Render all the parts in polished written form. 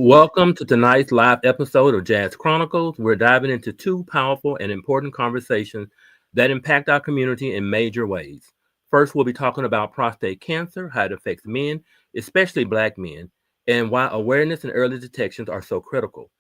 Welcome to tonight's live episode of Jazz Chronicles. We're diving into two powerful and important conversations that impact our community in major ways. First, we'll be talking about prostate cancer, how it affects men, especially Black men, and why awareness and early detections are so critical.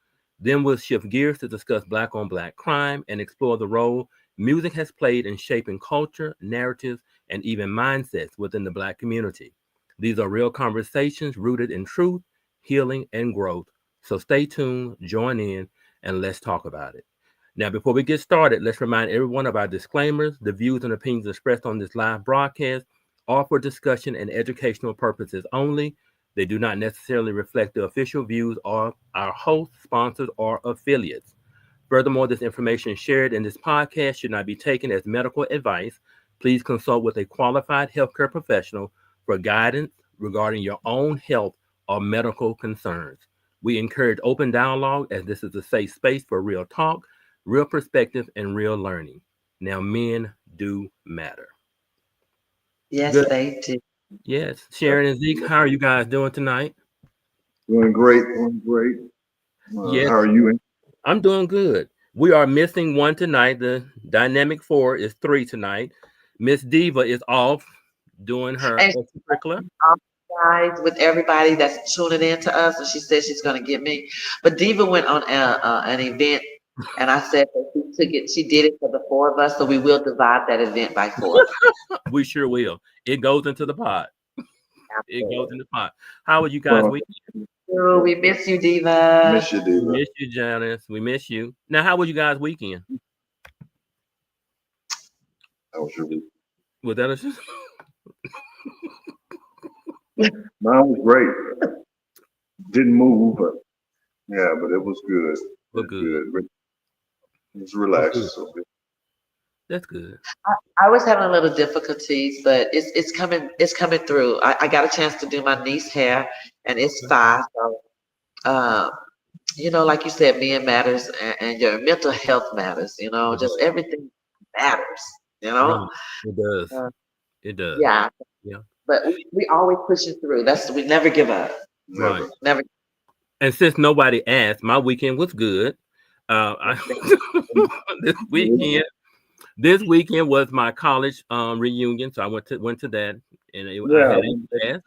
Then we'll shift gears to discuss Black on Black crime and explore the role music has played in shaping culture, narratives, and even mindsets within the Black community. These are real conversations rooted in truth, healing, and growth. So stay tuned, join in, and let's talk about it. Now, before we get started, let's remind everyone of our disclaimers. The views and opinions expressed on this live broadcast are for discussion and educational purposes only. They do not necessarily reflect the official views of our hosts, sponsors, or affiliates. Furthermore, this information shared in this podcast should not be taken as medical advice. Please consult with a qualified healthcare professional for guidance regarding your own health or medical concerns. We encourage open dialogue as this is a safe space for real talk, real perspective, and real learning. Now, men do matter. Yes, Good. they do. Yes. Sharon and Zeke, how are you guys doing tonight? Doing great, doing great. Yes, How are you? I'm doing good. We are missing one tonight. The dynamic four is three tonight. Miss Diva is off doing her And extracurricular. guys, with everybody that's tuning in to us, and she said she's going to get me. But Diva went on an event, and I said that she took it. She did it for the four of us, so we will divide that event by four. We sure will. It goes into the pot. It goes in the pot. How are you guys? Well, We miss you, Diva. miss you, We Diva. miss you, Janice. We miss you. Now, how was you guys' weekend? How was your week? Was that a Mine was great. Didn't move, but yeah, but it was good. well, It was good? good. It was Well, relaxing. good. So That's good. I was having a little difficulties, but it's coming through. I got a chance to do my niece hair, and it's fine. So, um, like you said, being matters, and your mental health matters. It Just does. everything matters. You know. Right. It does. Uh, It does. yeah, Yeah. but we always pushing through. We never give up. Right. never. Never. And since nobody asked, my weekend was good. This weekend, this weekend was my college reunion, so I went to that, and I Yeah. had a blast.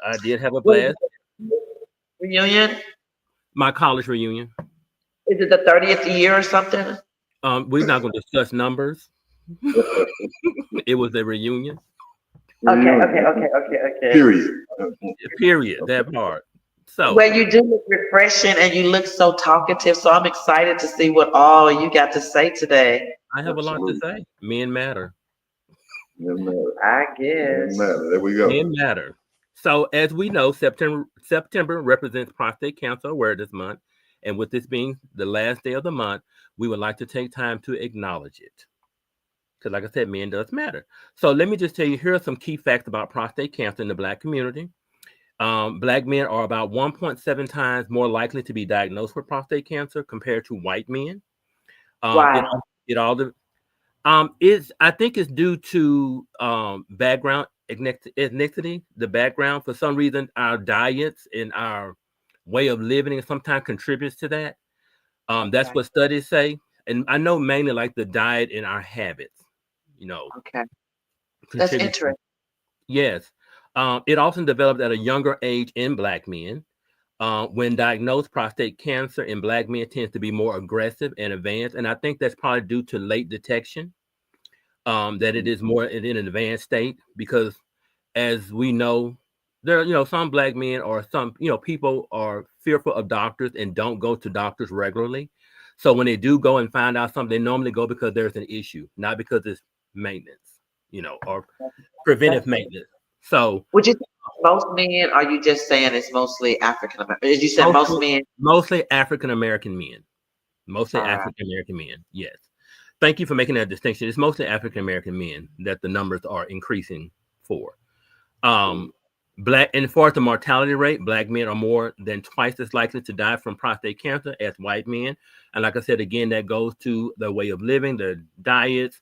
I did have a What is blast. it, reunion? My college reunion. Is it the 30th year or something? We're not going to discuss numbers. It was a reunion. Okay, Reunion. okay, okay, okay, okay. Period. Period. That part. So Well, you do look refreshing and you look so talkative. So I'm excited to see what all you got to say today. I have a lot to Absolutely. say. Men matter. Doesn't matter. I Doesn't guess. matter. There we go. Men matter. So as we know, September represents Prostate Cancer Awareness Month, and with this being the last day of the month, we would like to take time to acknowledge it. Because, like I said, men does matter. So let me just tell you, here are some key facts about prostate cancer in the Black community. Black men are about 1.7 times more likely to be diagnosed with prostate cancer compared to white men. Um, it Why? it all is I think it's due to background ethnicity, the background. For some reason, our diets and our way of living sometimes contributes to that. That's Okay, what studies say, and I know mainly like the diet and our habits, you know, okay. That's contribute. interesting. Yes, it often develops at a younger age in Black men. When diagnosed, prostate cancer in Black men tends to be more aggressive and advanced, and I think that's probably due to late detection. That it is more in an advanced state because, as we know, there some Black men or some people are fearful of doctors and don't go to doctors regularly. So when they do go and find out something, they normally go because there's an issue, not because it's maintenance, or preventive That's, maintenance. So would you say most men? Or are you just saying it's mostly African American? You said most mostly, men. mostly African American men, mostly All right. African American men. Yes. Thank you for making that distinction. It's mostly African American men that the numbers are increasing for. Um, Black, and as far as the mortality rate, Black men are more than twice as likely to die from prostate cancer as white men. And like I said, again, that goes to the way of living, the diets,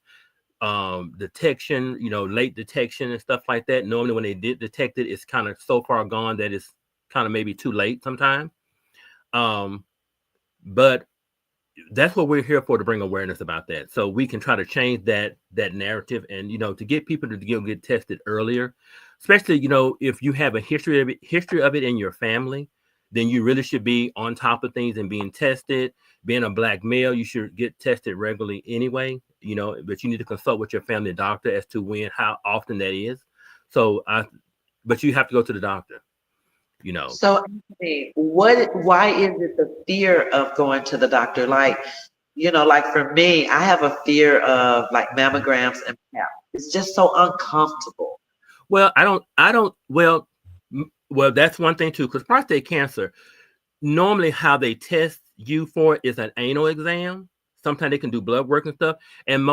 detection, late detection and stuff like that. Normally, when they did detect it, it's kind of so far gone that it's kind of maybe too late sometimes. But that's what we're here for, to bring awareness about that, so we can try to change that narrative, and to get people to get tested earlier, especially if you have a history of it in your family, then you really should be on top of things and being tested. Being a Black male, you should get tested regularly anyway, but you need to consult with your family doctor as to how often that is. But you have to go to the doctor. So, Anthony, why is it the fear of going to the doctor? Like, like for me, I have a fear of like mammograms and PAP. It's just so uncomfortable. Well, I don't, well, that's one thing too, because prostate cancer, normally how they test you for it is an anal exam. Sometimes they can do blood work and stuff. And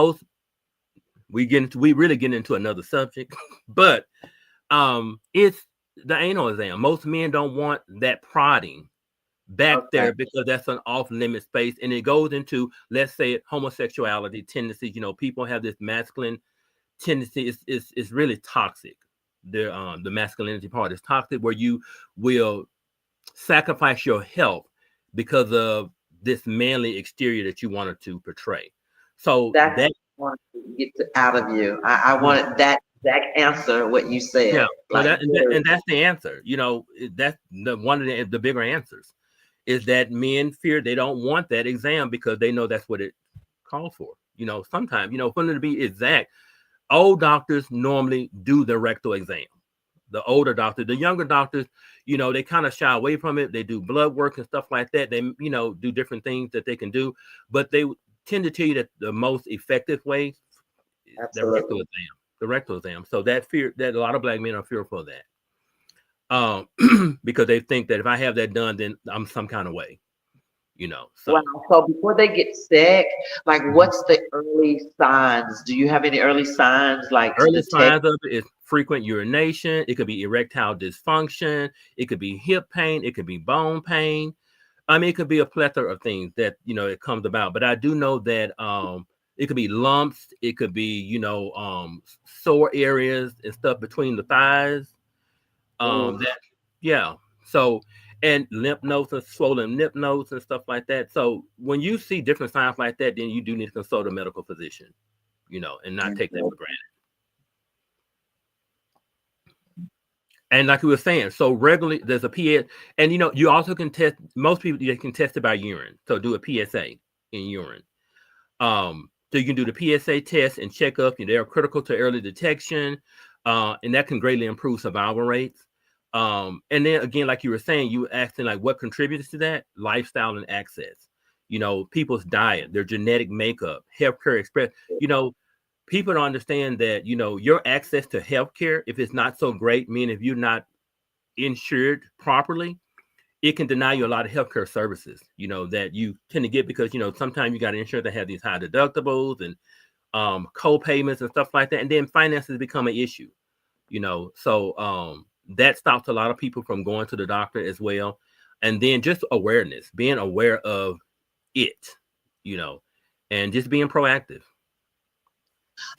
we really get into another subject, but it's the anal exam. Most men don't want that prodding back there, because that's an off limit space, and it goes into, let's say, homosexuality tendencies. People have this masculine tendency. It's really toxic. The masculinity part is toxic, where you will sacrifice your health because of this manly exterior that you wanted to portray. So That's what I want to get out of you. I wanted that exact answer, what you said. Yeah, well, Like, and that's the answer. That's one of the bigger answers, is that men fear, they don't want that exam because they know that's what it calls for. Sometimes, to be exact, old doctors normally do the rectal exam. The older doctors, the younger doctors, they kind of shy away from it. They do blood work and stuff like that. They, do different things that they can do, but they tend to tell you that the most effective way is the rectal exam. So that a lot of Black men are fearful of that, because they think that if I have that done, then I'm some kind of way. So. Wow. So before they get sick, like, what's the early signs? Do you have any early signs, like, to Early detect? signs of it is frequent urination. It could be erectile dysfunction. It could be hip pain. It could be bone pain. I mean, it could be a plethora of things that it comes about. But I do know that it could be lumps. It could be sore areas and stuff between the thighs. So, and lymph nodes and swollen lymph nodes and stuff like that. So when you see different signs like that, then you do need to consult a medical physician, and not take that for granted. And like we were saying, so regularly there's a PSA, and you also can test. Most people, they can test it by urine. So do a PSA in urine. So you can do the PSA test and check up. They are critical to early detection, and that can greatly improve survival rates. And then again, like you were saying, you were asking like what contributes to that: lifestyle and access. People's diet, their genetic makeup, healthcare express. People don't understand that, your access to healthcare, if it's not so great, meaning if you're not insured properly, it can deny you a lot of healthcare services, that you tend to get because, sometimes you got insurance that have these high deductibles and co-payments and stuff like that. And then finances become an issue, so that stops a lot of people from going to the doctor as well. And then just awareness, being aware of it, and just being proactive.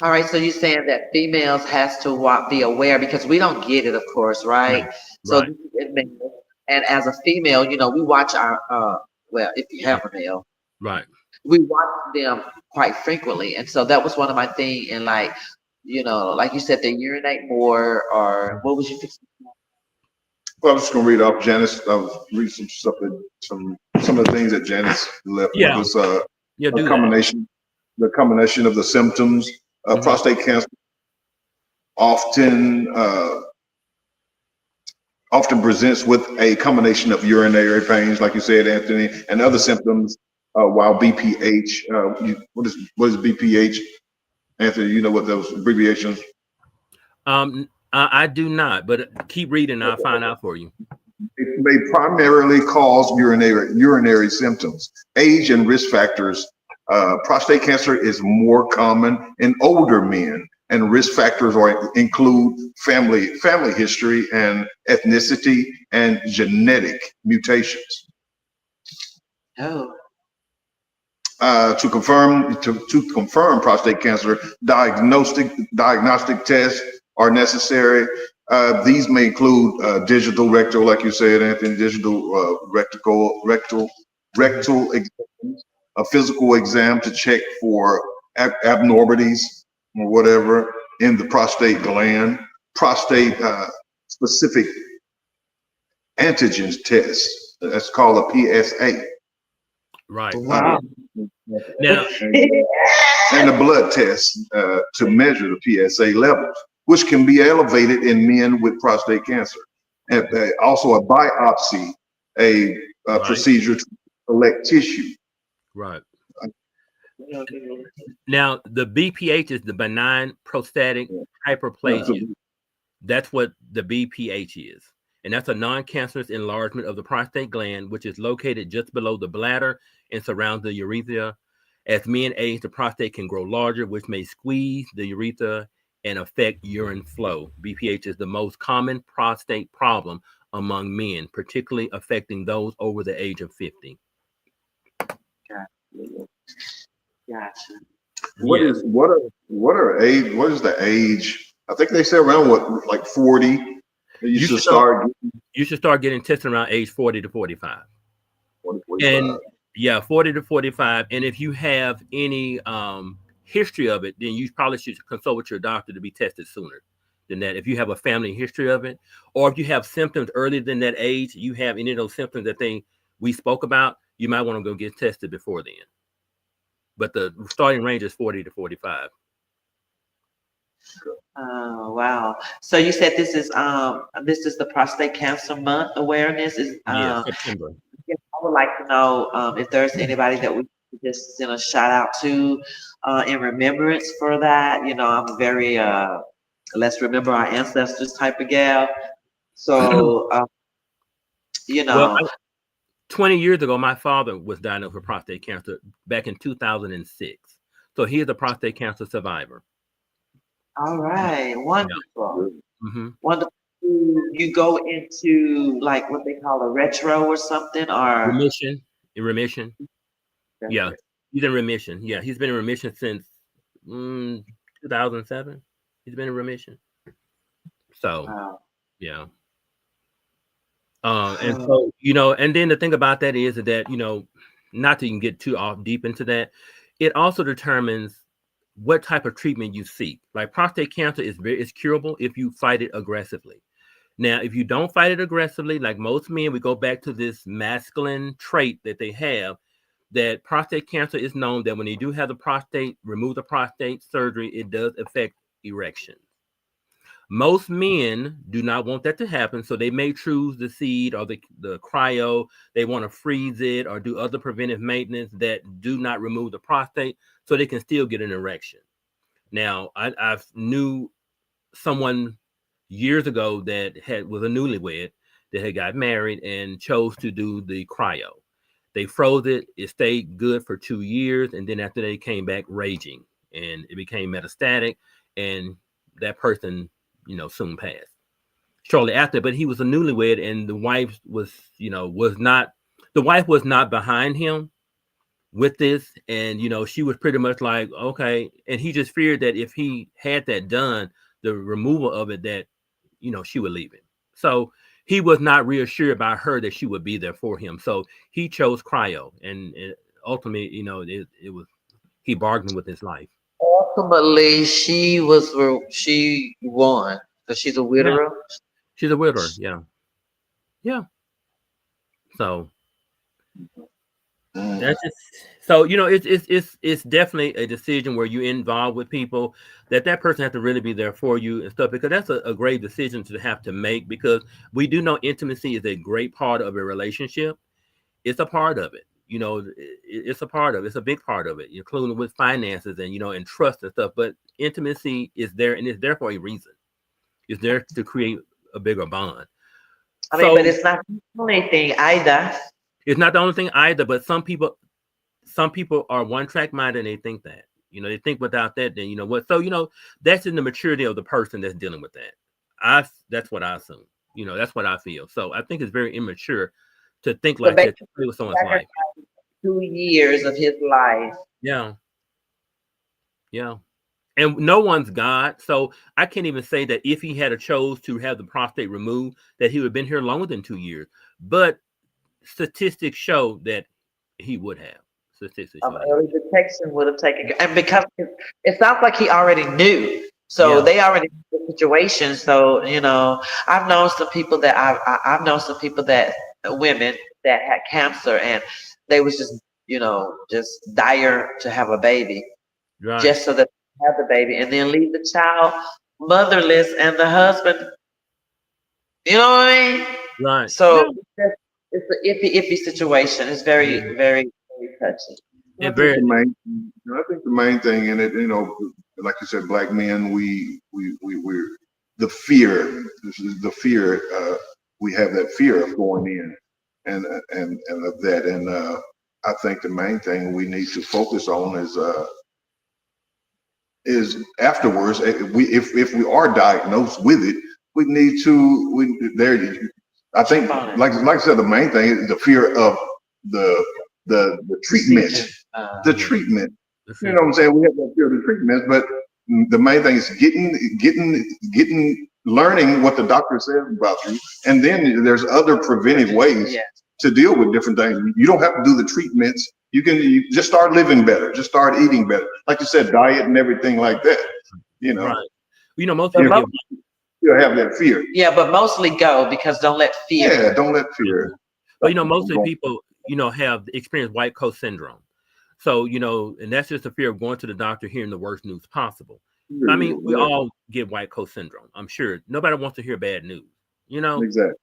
All right, so you're saying that females has to be aware because we don't get it, of course, right? So Right. and as a female, we watch our well, if you have a male, Right. we watch them quite frequently, and so that was one of my things. And like, like you said, they urinate more, or what was you fixing? Well, I'm just gonna read off J.A.Z.S. Read some stuff that some of the things that J.A.Z.S left with us. The combination of the symptoms of prostate cancer often presents with a combination of urinary pains, like you said, Anthony, and other symptoms. While BPH, what is BPH, Anthony? You know what those abbreviations? I do not, but keep reading. I'll find out for you. It may primarily cause urinary symptoms. Age and risk factors. Prostate cancer is more common in older men, and risk factors include family history and ethnicity and genetic mutations. Oh. To confirm prostate cancer, diagnostic tests are necessary. These may include digital rectal, like you said, Anthony, digital rectal exams, a physical exam to check for abnormalities or whatever in the prostate gland, prostate specific antigens test. That's called a PSA. Right. Wow. Now, And the blood test to measure the PSA levels, which can be elevated in men with prostate cancer. And also a biopsy, a right. procedure to collect tissue. Right. Now, the BPH is the benign prostatic hyperplasia. That's what the BPH is. And that's a non-cancerous enlargement of the prostate gland, which is located just below the bladder and surrounds the urethra. As men age, the prostate can grow larger, which may squeeze the urethra and affect urine flow. BPH is the most common prostate problem among men, particularly affecting those over the age of 50. Gotcha. What is the age? I think they say around what, like 40. You should start. You should start getting tested around age 40 to 45. 40, 45. And yeah, 40 to 45. And if you have any history of it, then you probably should consult with your doctor to be tested sooner than that. If you have a family history of it, or if you have symptoms earlier than that age, you have any of those symptoms that we spoke about, you might want to go get tested before then. But the starting range is 40 to 45. Oh, wow. So you said this is the Prostate Cancer Month awareness. Yeah, September. I would like to know if there's anybody that we could just send a shout out to in remembrance for that. You know, I'm very let's remember our ancestors type of gal. So you know. Well, 20 years ago, my father was diagnosed with prostate cancer back in 2006. So he is a prostate cancer survivor. All right, wonderful. Mm-hmm. Wonderful. You go into like what they call a retro or something, or remission. In remission. Yeah, he's in remission. Yeah, he's been in remission since 2007. He's been in remission. So, wow. yeah. And so, you know, and then the thing about that is that, you know, not to even get too off deep into that, it also determines what type of treatment you seek. Like prostate cancer is curable if you fight it aggressively. Now, if you don't fight it aggressively, like most men, we go back to this masculine trait that they have, that prostate cancer is known that when you do have remove the prostate surgery, it does affect erection. Most men do not want that to happen, so they may choose the seed or the cryo. They want to freeze it or do other preventive maintenance that do not remove the prostate, so they can still get an erection. Now, I knew someone years ago that was a newlywed that had got married and chose to do the cryo. They froze it. It stayed good for 2 years, and then after they came back raging, and it became metastatic, and that person, you know, soon passed shortly after. But he was a newlywed, and the wife was not behind him with this, and you know, she was pretty much like, okay, and he just feared that if he had that done, the removal of it, that, you know, she would leave him. So he was not reassured by her that she would be there for him. So he chose cryo, and ultimately, you know, it was, he bargained with his life. Ultimately, she won because she's a widower. Yeah. She's a widower. Yeah. So that's just, so, you know, it's definitely a decision where you're involved with people that person has to really be there for you and stuff, because that's a great decision to have to make, because we do know intimacy is a great part of a relationship. It's a part of it. You know, it's a big part of it, including with finances and, you know, and trust and stuff. But intimacy is there, and it's there for a reason. It's there to create a bigger bond. I mean, but it's not the only thing either. It's not the only thing either, but some people are one track minded and they think that, you know, they think without that, then you know what. So, you know, that's in the maturity of the person that's dealing with that. That's what I assume. You know, that's what I feel. So I think it's very immature to think like that, to play with someone's life. 2 years of his life. Yeah. And no one's God. So I can't even say that if he had a chose to have the prostate removed, that he would have been here longer than 2 years. But statistics show that he would have. Statistics show Early detection would have taken, and because it sounds like he already knew, so Yeah. they already knew the situation. So I've known some people that I've known some people that women that had cancer, and they was just dire to have a baby, Right. just so that they have the baby, and then leave the child motherless, and the husband. You know what I mean? Right. So Yeah. it's an iffy situation. It's very, very, very touchy. I And think very the main thing in it, like you said, black men, we're the fear, we have that fear of going in, and of that, and I think the main thing we need to focus on is afterwards. If we are diagnosed with it, we need to I think, like I said, the main thing is the fear of the treatment. The treatment. You know what I'm saying? We have that fear of the treatment, but the main thing is learning what the doctor says about you, and then there's other preventive ways to deal with different things. You don't have to do the treatments. You just start living better, just start eating better, like you said, diet and everything like that. Right. Most people you'll have that fear. Yeah, but mostly go, because don't let fear. Yeah, don't let fear. But most of the people, have experienced white coat syndrome. So, and that's just the fear of going to the doctor, hearing the worst news possible. I mean, we all get white coat syndrome. I'm sure nobody wants to hear bad news. Exactly.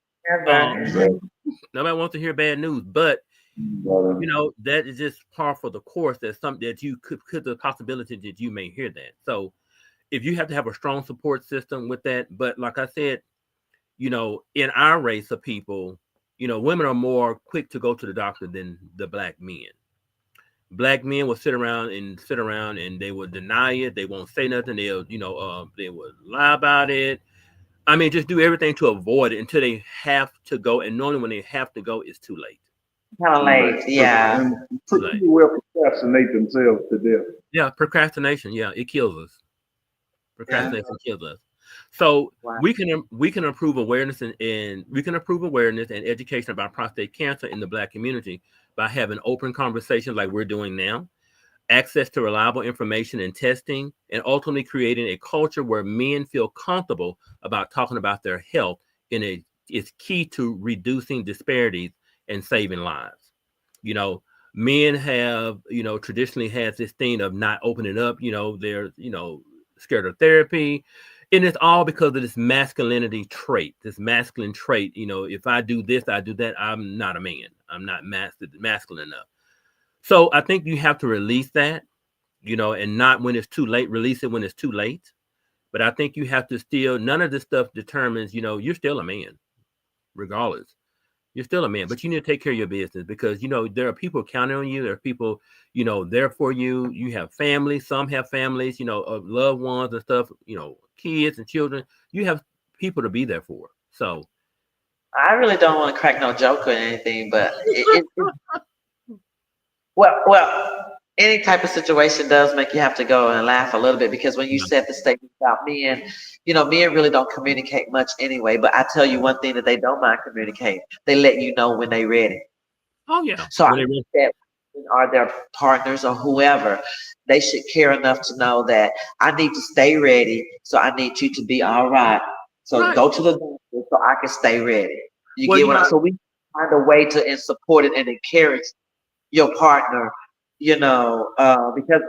Nobody wants to hear bad news, but that is just par for the course. That's something that you could the possibility that you may hear that. So if you have to have a strong support system with that, but like I said, in our race of people, women are more quick to go to the doctor than the black men. Black men will sit around and they will deny it. They won't say nothing. They will lie about it. I mean, just do everything to avoid it until they have to go. And normally when they have to go, it's too late. Kind of late, yeah. And pretty well procrastinate themselves to death. Yeah, procrastination. Yeah, it kills us. Procrastination kills us. So we can improve awareness and we can improve awareness and education about prostate cancer in the Black community by having open conversations like we're doing now, access to reliable information and testing, and ultimately creating a culture where men feel comfortable about talking about their health is key to reducing disparities and saving lives. Men have, traditionally had this thing of not opening up, they're, scared of therapy. And it's all because of this masculine trait. If I do this, I do that, I'm not a man. I'm not masculine enough. So I think you have to release that, and not when it's too late, release it when it's too late. But I think you have to still, none of this stuff determines, you're still a man, regardless. You're still a man, but you need to take care of your business because, there are people counting on you. There are people, there for you. You have families. Some have families, of loved ones and stuff, kids and children. You have people to be there for. So I really don't want to crack no joke or anything, but well, any type of situation does make you have to go and laugh a little bit, because when you said the statement about men, men really don't communicate much anyway. But I tell you one thing that they don't mind communicating. They let you know when they're ready. Oh yeah. So I think that are their partners or whoever, they should care enough to know that I need to stay ready. So I need you to be all right. So go to the doctor so I can stay ready. So we find a way to support it and encourage your partner, because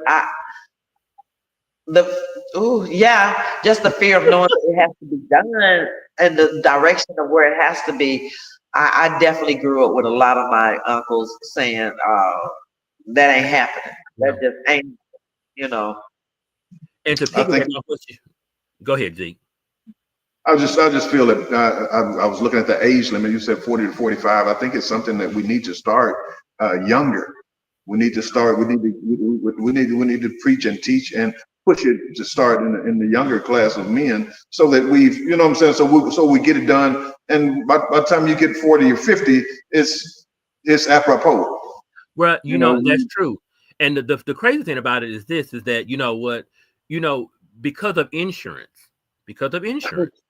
just the fear of knowing that it has to be done and the direction of where it has to be. I definitely grew up with a lot of my uncles saying, that ain't happening. That just ain't, And to piggyback off what you go ahead, Zeke. I just feel that I was looking at the age limit. You said 40 to 45. I think it's something that we need to start younger. We need to start. We need to preach and teach and push it to start in the younger class of men, so that what I'm saying. So we get it done, and by the time you get 40 or 50, it's apropos. Well, that's true. And the crazy thing about it is this: is that because of insurance. Because of insurance.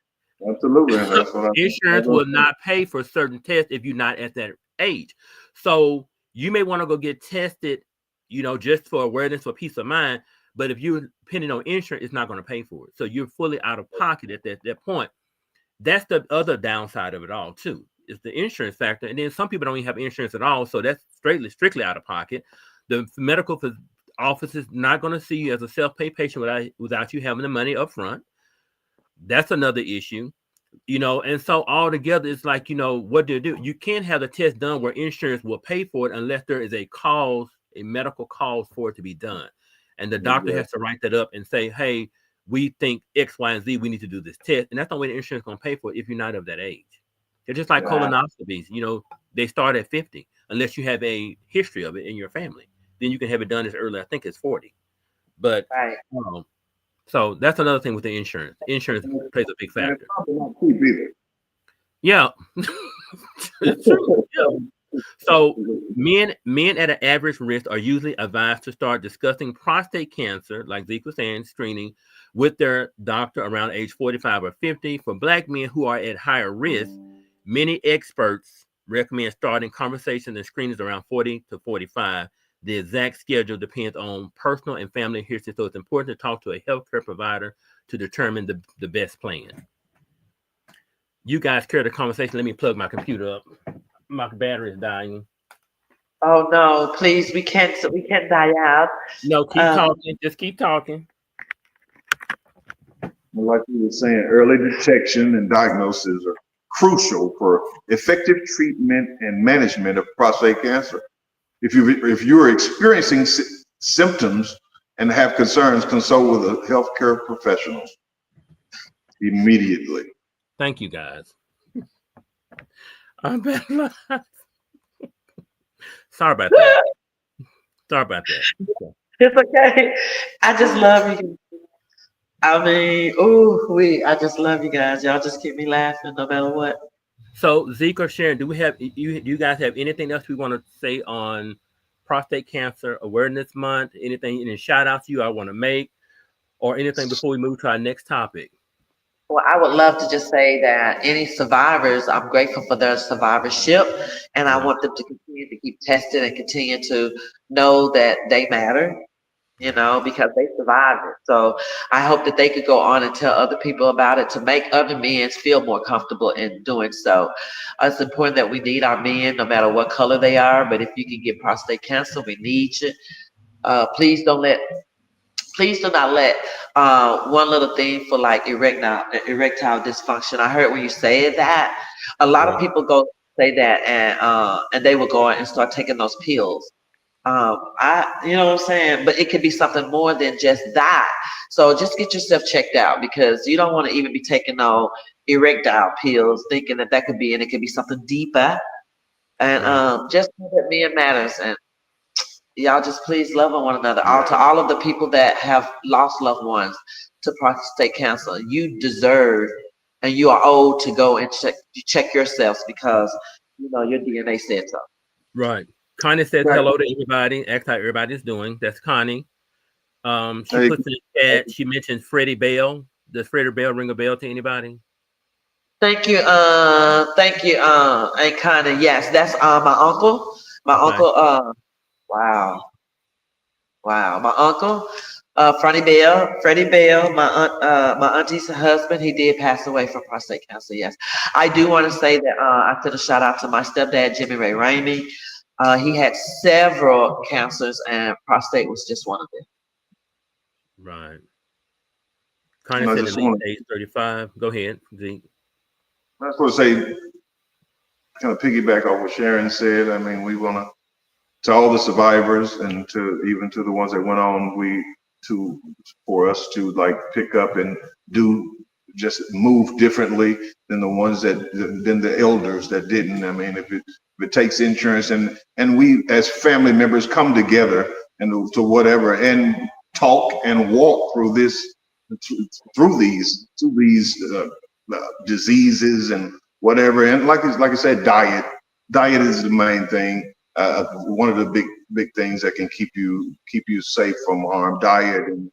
Absolutely. And that's what Insurance will not pay for certain tests if you're not at that age. So you may want to go get tested, just for awareness, for peace of mind. But if you're depending on insurance, it's not going to pay for it. So you're fully out of pocket at that point. That's the other downside of it all, too. Is the insurance factor. And then some people don't even have insurance at all. So that's strictly out of pocket. The medical office is not going to see you as a self-pay patient without you having the money up front. That's another issue. And so all together, it's like, what do you do? You can't have the test done where insurance will pay for it unless there is a medical cause for it to be done. And the doctor has to write that up and say, hey, we think X, Y, and Z, we need to do this test. And that's the way the insurance is going to pay for it if you're not of that age. They're just like colonoscopies. They start at 50 unless you have a history of it in your family. Then you can have it done as early, I think it's 40. But so that's another thing with the insurance. Insurance plays a big factor. It's probably not cheap either. Yeah. It's true. Yeah. So men at an average risk are usually advised to start discussing prostate cancer, like Zeke was saying, screening with their doctor around age 45 or 50. For Black men who are at higher risk, many experts recommend starting conversations and screenings around 40 to 45. The exact schedule depends on personal and family history, so it's important to talk to a healthcare provider to determine the best plan. You guys carry the conversation. Let me plug my computer up. My battery is dying. Oh no, please, we can't die out. No, keep talking. Just keep talking. Like you were saying, early detection and diagnosis are crucial for effective treatment and management of prostate cancer. If you're experiencing symptoms and have concerns, consult with a healthcare professional immediately. Thank you, guys. I'm bad. Sorry about that. It's okay. I just love you. I mean, I just love you guys. Y'all just keep me laughing no matter what. So Zeke or Sharon, do you guys have anything else we want to say on Prostate Cancer Awareness Month? Any shout outs you all want to make or anything before we move to our next topic? Well, I would love to just say that any survivors, I'm grateful for their survivorship, and I want them to continue to keep testing and continue to know that they matter, because they survived it. So I hope that they could go on and tell other people about it to make other men feel more comfortable in doing so. It's important that we need our men, no matter what color they are, but if you can get prostate cancer, we need you. Please do not let one little thing for like erectile dysfunction. I heard when you said that, a lot of people go say that and they will go and start taking those pills. You know what I'm saying? But it could be something more than just that. So just get yourself checked out because you don't want to even be taking no erectile pills, thinking that could be, and it could be something deeper. And just know that men matters, and y'all just please love on one another. To all of the people that have lost loved ones to prostate cancer, you deserve and you are owed to go and check yourselves because your DNA said so. Right. Connie says hello to everybody. Ask how everybody's doing. That's Connie. She puts in the chat. She mentioned Freddie Bell. Does Freddie Bell ring a bell to anybody? Thank you. And Connie, yes, that's my uncle. My uncle. Wow. My uncle, Freddie Bell, my auntie's husband, he did pass away from prostate cancer. Yes, I do want to say that I sent a shout out to my stepdad, Jimmy Ray Ramey. He had several cancers, and prostate was just one of them. Right. Connie said at least age 35. Go ahead, Zeke. I was going to say, kind of piggyback off what Sharon said. I mean, we want to all the survivors and even to the ones that went on, for us to like pick up and just move differently than the elders that didn't. I mean, if it takes insurance and we as family members come together and to whatever and talk and walk through these diseases and whatever. And like I said, diet is the main thing. One of the big things that can keep you safe from harm. Diet and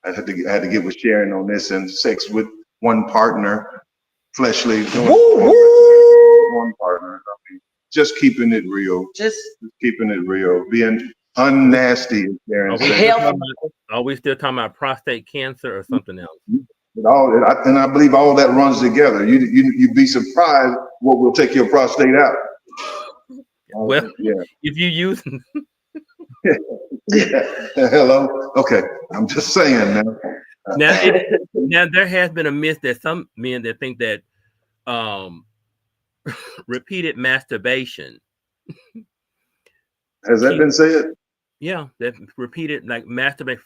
I had to get with Sharon on this, and sex with one partner, fleshly, doing one partner. I mean, just keeping it real, Just keeping it real, being unnasty, as Sharon said. Are we still talking about prostate cancer or something else? And I believe all that runs together. You'd be surprised what will take your prostate out. Well, yeah. If you use Hello. Okay, I'm just saying now. Now there has been a myth that some men that think that repeated masturbation. Has that been said? Yeah, that repeated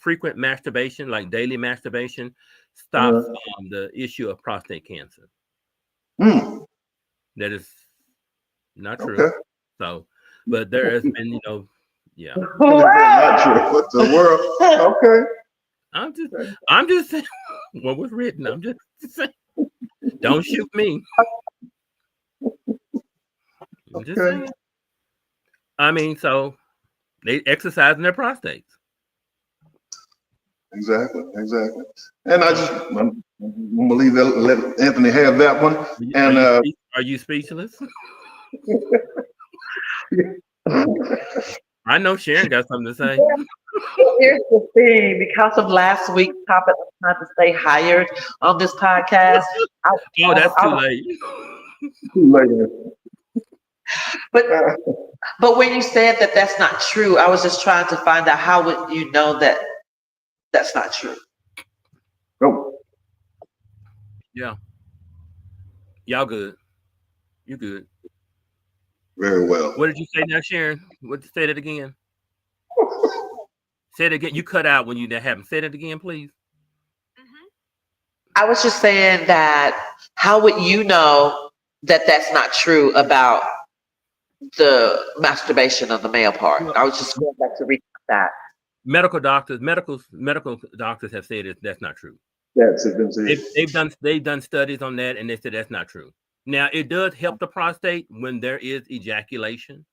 frequent masturbation, like daily masturbation, stops the issue of prostate cancer. That is not true. Okay. So, but there has been, yeah. Not true. What the world? Okay. I'm just saying what was written. I'm just saying. Don't shoot me. I'm just saying. I mean, so they exercising their prostates. Exactly. And I'm gonna leave that, let Anthony have that one. And are you speechless? I know Sharon got something to say. Here's the thing, because of last week's topic, I'm trying to stay hired on this podcast. That's too late. Too late. But when you said that that's not true, I was just trying to find out how would you know that that's not true. Oh. Yeah. Y'all good. You good. Very well. What did you say now, Sharon? Say that again. Say it again. You cut out when you haven't. Say it again, please. I was just saying that how would you know that that's not true about the masturbation of the male part? I was just going back to read that. Medical doctors have said that's not true. That's been said. They've done studies on that, and they said that's not true. Now, it does help the prostate when there is ejaculation.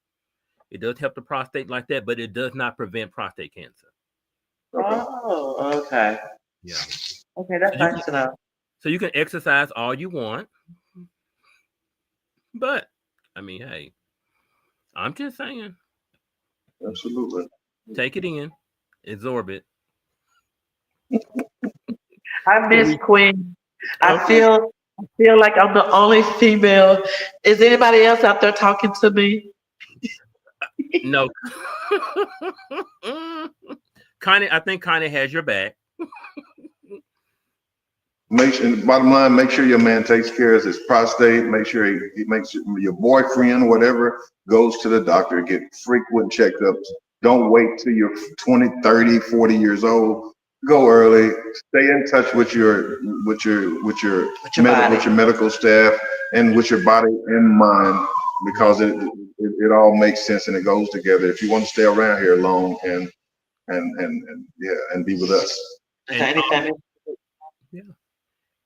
It does help the prostate like that, but it does not prevent prostate cancer. Oh, okay. Yeah. Okay, that's nice to know. So you can exercise all you want, but I mean, hey, I'm just saying. Absolutely. Take it in, absorb it. I miss Queen. I feel like I'm the only female. Is anybody else out there talking to me? No. Connie, I think Connie has your back. Bottom line, make sure your man takes care of his prostate. Make sure he makes your boyfriend, whatever, goes to the doctor, get frequent checkups. Don't wait till you're 20, 30, 40 years old. Go early. Stay in touch with your medical staff and with your body and mind, because it all makes sense and it goes together. If you want to stay around here long and be with us. Yeah.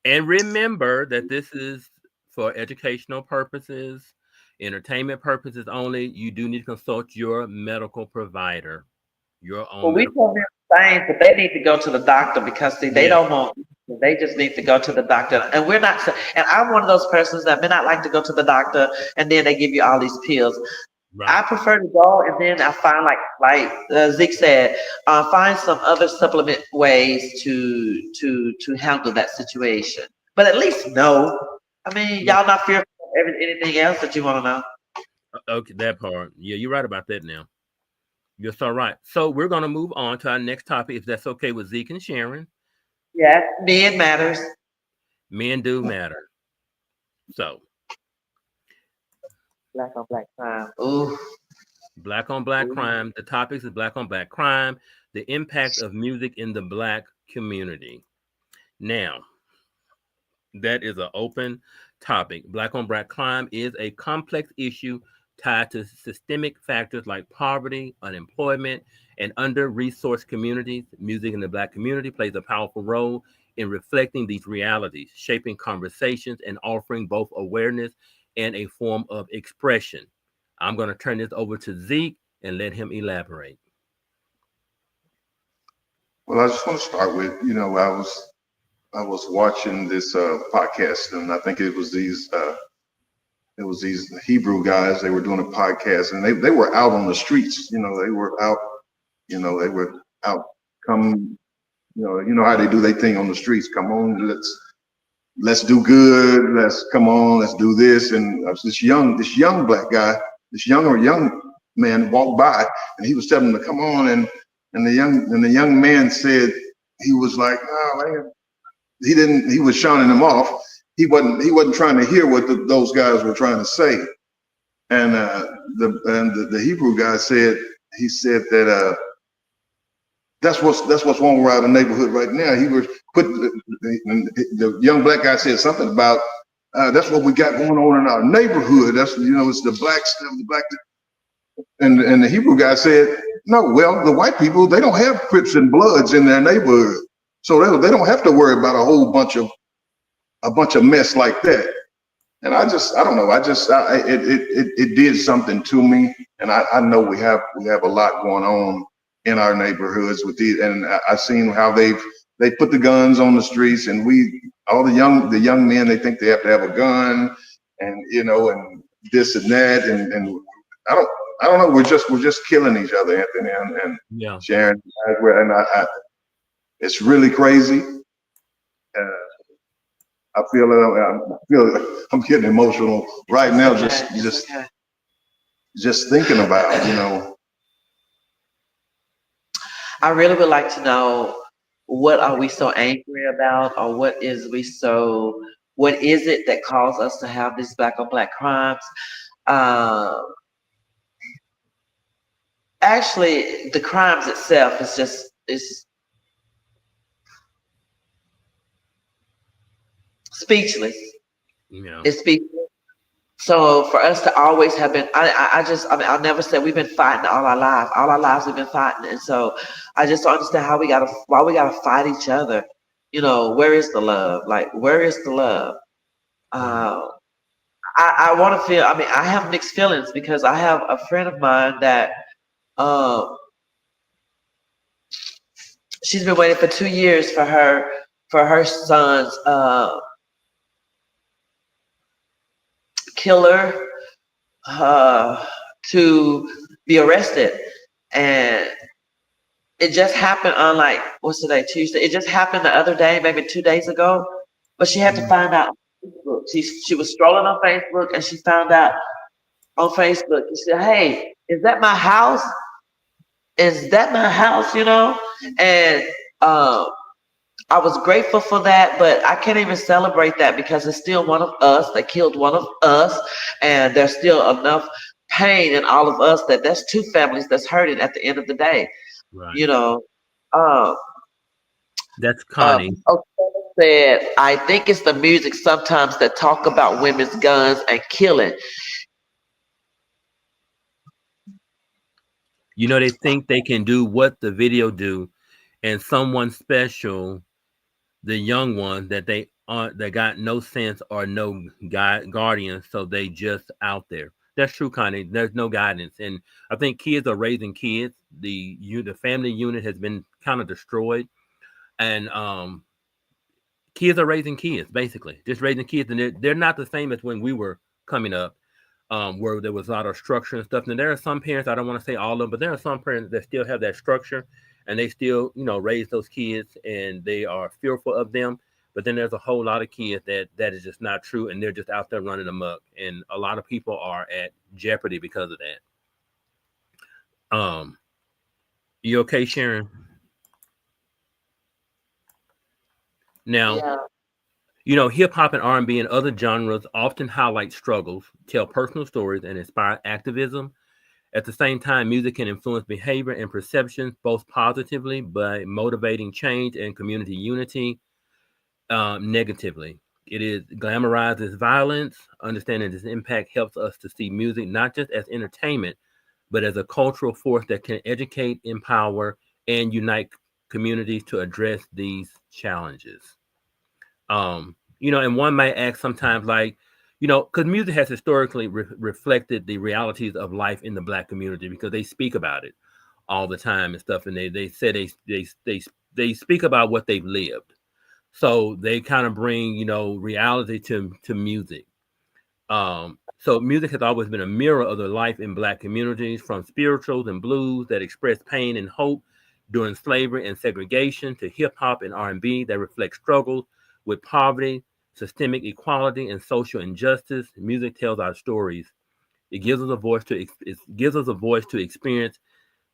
And remember that this is for educational purposes, entertainment purposes only. You do need to consult your medical provider. Your own. Well, we told them things, but they need to go to the doctor, because see, they don't want. They just need to go to the doctor, and we're not. And I'm one of those persons that may not like to go to the doctor, and then they give you all these pills. Right. I prefer to go, and then I find like Zeke said, find some other supplement ways to handle that situation. But at least know. I mean, y'all not fearful of anything else that you want to know. Okay, that part. Yeah, you're right about that now. You're so right. So we're going to move on to our next topic, if that's okay with Zeke and Sharon. Yeah, men matters. Men do matter. So. Black on black crime. Ooh. Black on black crime. The topics is black on black crime, the impact of music in the black community. Now, that is an open topic. Black on black crime is a complex issue tied to systemic factors like poverty, unemployment, and under-resourced communities. Music in the black community plays a powerful role in reflecting these realities, shaping conversations, and offering both awareness and a form of expression. I'm going to turn this over to Zeke and let him elaborate. Well, I just want to start with, I was watching this podcast, and I think it was these Hebrew guys. They were doing a podcast, and they were out on the streets. They were out. They were out. Come, you know how they do their thing on the streets. Come on, let's do good. Let's come on, let's do this. And this young black guy, this young man walked by, and he was telling them to come on. And the young man said, he was like, oh man, he was shunning them off. He wasn't trying to hear what those guys were trying to say. And the Hebrew guy said, he said that that's what's wrong around the neighborhood right now. He was the young black guy said something about that's what we got going on in our neighborhood. That's it's the blacks, the black. And the Hebrew guy said, no, well, the white people, they don't have Crips and Bloods in their neighborhood, so they don't have to worry about a bunch of mess like that. And I don't know. It did something to me. And I know we have a lot going on in our neighborhoods with these. And I've seen how they put the guns on the streets, and all the young men, they think they have to have a gun, and and this and that, and I don't know. We're just killing each other, Anthony and Yeah. Sharon. And it's really crazy. I feel I'm getting emotional right now just thinking about. I really would like to know, what are we so angry about, or what is it that caused us to have these black on black crimes? Actually, the crimes itself is speechless. Yeah. It's speechless. So for us to always have been, I'll never say we've been fighting all our lives. All our lives we've been fighting, and so I just don't understand why we gotta fight each other. Where is the love? Like, where is the love? I want to feel. I mean, I have mixed feelings because I have a friend of mine that she's been waiting for 2 years for her son's killer to be arrested, and it just happened on, like, what's today, Tuesday. It just happened the other day, maybe 2 days ago. But she had to find out on Facebook. She was strolling on Facebook, and she found out on Facebook. She said, "Hey, is that my house? Is that my house?" And I was grateful for that, but I can't even celebrate that because it's still one of us. They killed one of us, and there's still enough pain in all of us that's two families that's hurting at the end of the day. Right. Um, That's Connie. said, I think it's the music sometimes that talk about women's guns and killing. They think they can do what the video do, and someone special, the young one that they got no sense or no guardian, so they just out there. That's true, Connie. There's no guidance, and I think kids are raising kids. The family unit has been kind of destroyed, and kids are raising kids, basically, just raising kids, and they're not the same as when we were coming up, where there was a lot of structure and stuff. And there are some parents, I don't want to say all of them, but there are some parents that still have that structure, and they still, raise those kids, and they are fearful of them. But then there's a whole lot of kids that is just not true, and they're just out there running amok, and a lot of people are at jeopardy because of that. You okay, Sharon? Now, Yeah. hip hop and R&B and other genres often highlight struggles, tell personal stories, and inspire activism. At the same time, music can influence behavior and perceptions both positively by motivating change and community unity, negatively. It is glamorizes violence. Understanding this impact helps us to see music not just as entertainment, but as a cultural force that can educate, empower, and unite communities to address these challenges. And one might ask sometimes, like, because music has historically reflected the realities of life in the Black community because they speak about it all the time and stuff, and they say they they speak about what they've lived. So they kind of bring, you know, reality to music. So music has always been a mirror of the life in Black communities, from spirituals and blues that express pain and hope during slavery and segregation, to hip hop and R&B that reflect struggles with poverty, systemic equality, and social injustice. Music tells our stories. It gives us a voice to experience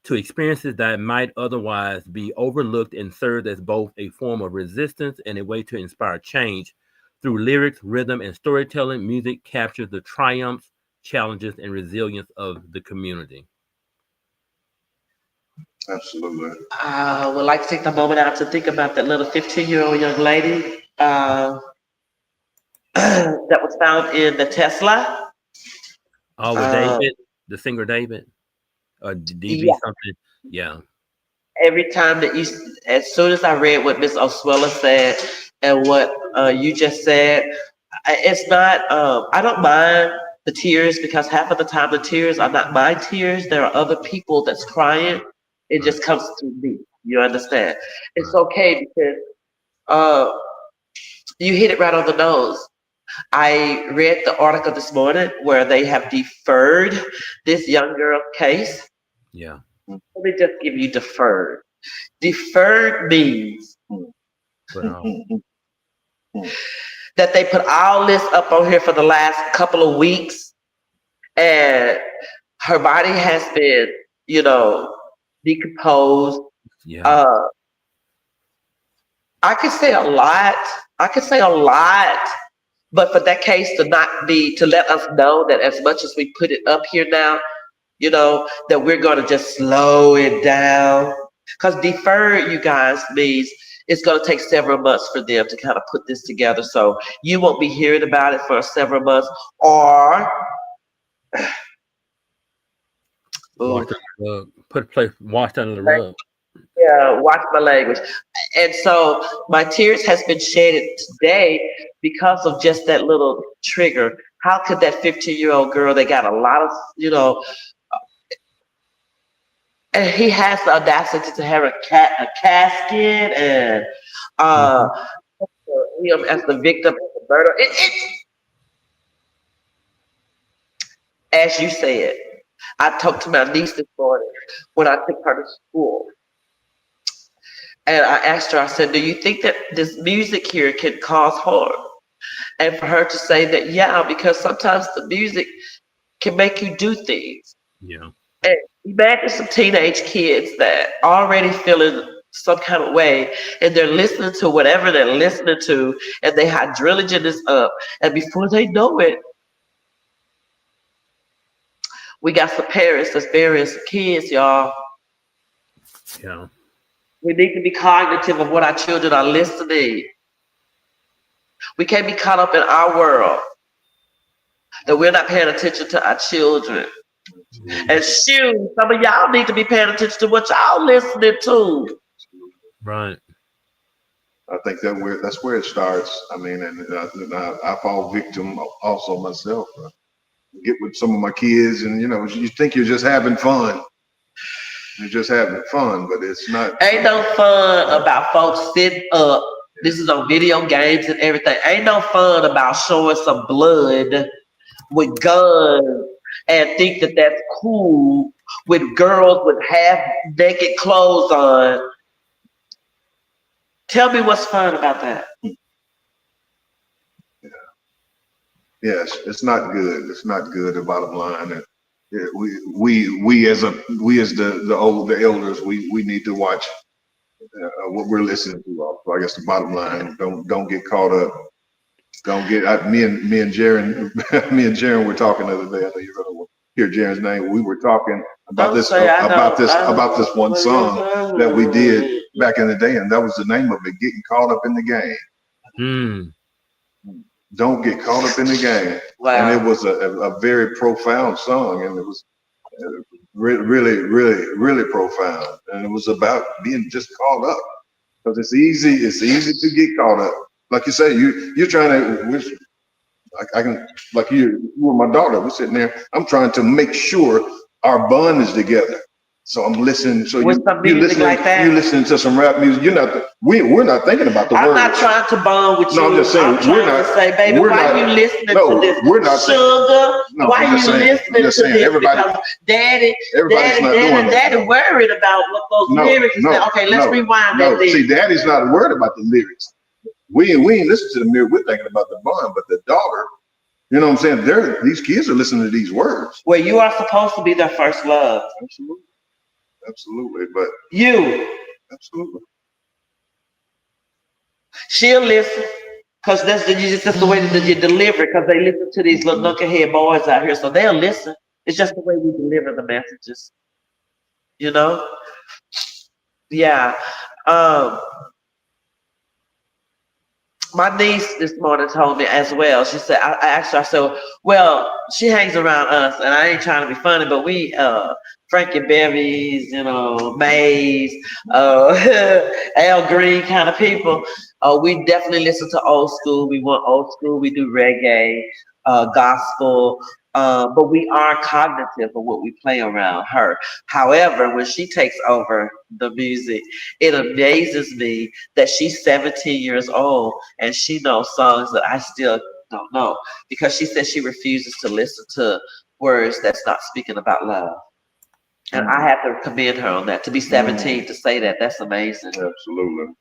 to experiences that might otherwise be overlooked, and serves as both a form of resistance and a way to inspire change. Through lyrics, rhythm, and storytelling, music captures the triumphs, challenges, and resilience of the community. Absolutely. I would like to take the moment out to think about that little 15-year-old young lady that was found in the Tesla. Oh, with Uh, David, the singer David, or DB yeah, something. Yeah. every time that you, as soon as I read what Miss Oswella said and what you just said, it's not, I don't mind the tears, because half of the time the tears are not my tears. There are other people that's crying. It Right. just comes through me. You understand? It's Right. okay because uh, you hit it right on the nose. I read the article this morning where they have deferred this young girl's case. Yeah. Let me just give you deferred. Deferred means But that they put all this up on here for the last couple of weeks, and her body has been, you know, decomposed. yeah. Uh, I could say a lot. I could say a lot, but for that case to not be, to let us know that as much as we put it up here now, you know, that we're going to just slow it down. Because deferred, you guys, means it's going to take several months for them to kind of put this together. So you won't be hearing about it for several months. Or, ooh, Washed under the rug. Put a place washed under the rug. yeah, watch my language. And so my tears has been shedded today because of just that little trigger. How could that 15-year-old girl, they got a lot of, you know, and he has the audacity to have a casket and uh Mhm. him as the victim of the murder. As you said, I talked to my niece this morning when I took her to school. And I asked her, I said, do you think that this music here can cause harm? And for her to say that, yeah, because sometimes the music can make you do things. Yeah. And imagine some teenage kids that already feeling some kind of way, and they're listening to whatever they're listening to, and they hydrogen is up. And before they know it, we got some parents that's burying some kids, y'all. Yeah. We need to be cognitive of what our children are listening. We can't be caught up in our world that we're not paying attention to our children. Mhm. And shoot, some of y'all need to be paying attention to what y'all listening to. Right. I think that's where it starts. I mean, I fall victim also myself. Get with some of my kids, and you know, you think you're just having fun. You're just having fun, but it's not. Ain't no fun about folks sitting up. This is on video games and everything. Ain't no fun about showing some blood with guns and think that that's cool with girls with half naked clothes on. Tell me what's fun about that. Yes, it's not good. It's not good. The bottom line, and yeah, we as the elders, we need to watch what we're listening to. Also, I guess the bottom line, don't get caught up. Don't get me and Jaron me and Jaron were talking the other day. I know you're gonna hear Jaron's name. We were talking about Don't this say I don't. about this one song that we did back in the day, and that was the name of it, Getting Caught Up in the Game. Hmm. Don't get caught up in the game. And it Wow. was a very profound song, and it was really profound. And it was about being just caught up, because it's easy to get caught up. Like you say, you're trying to. I can, like you were my daughter. We're sitting there. I'm trying to make sure our bond is together. So I'm listening. So With some you music listening, like that? you listening to some rap music. You're not. We're not thinking about the I'm words. not trying to bond with you. No, I'm just saying, I'm trying to say, baby, why you listening to this? We're not. Sugar, No, why I'm just you saying, listening to this? everybody, Because daddy that. worried about what those lyrics say. Okay, let's rewind that then. See, daddy's not worried about the lyrics. We ain't listening to the lyrics. We're thinking about the bond, but the daughter, you know what I'm saying? These kids are listening to these words. Well, you are supposed to be their first love. Absolutely, but absolutely. She'll listen. Because that's the way that you deliver it. Because they listen to these little knucklehead boys out here. So they'll listen. It's just the way we deliver the messages. You know? Yeah. My niece this morning told me as well. She said, I asked her, I said, well, she hangs around us, and I ain't trying to be funny, but we, Frankie Beverly's, Mays, Al Green kind of people. We definitely listen to old school. We want old school. We do reggae, gospel, but we are cognitive of what we play around her. However, when she takes over the music, it amazes me that she's 17 years old and she knows songs that I still don't know, because she says she refuses to listen to words that's not speaking about love. And I have to commend her on that. To be 17 to say that, that's amazing. Absolutely.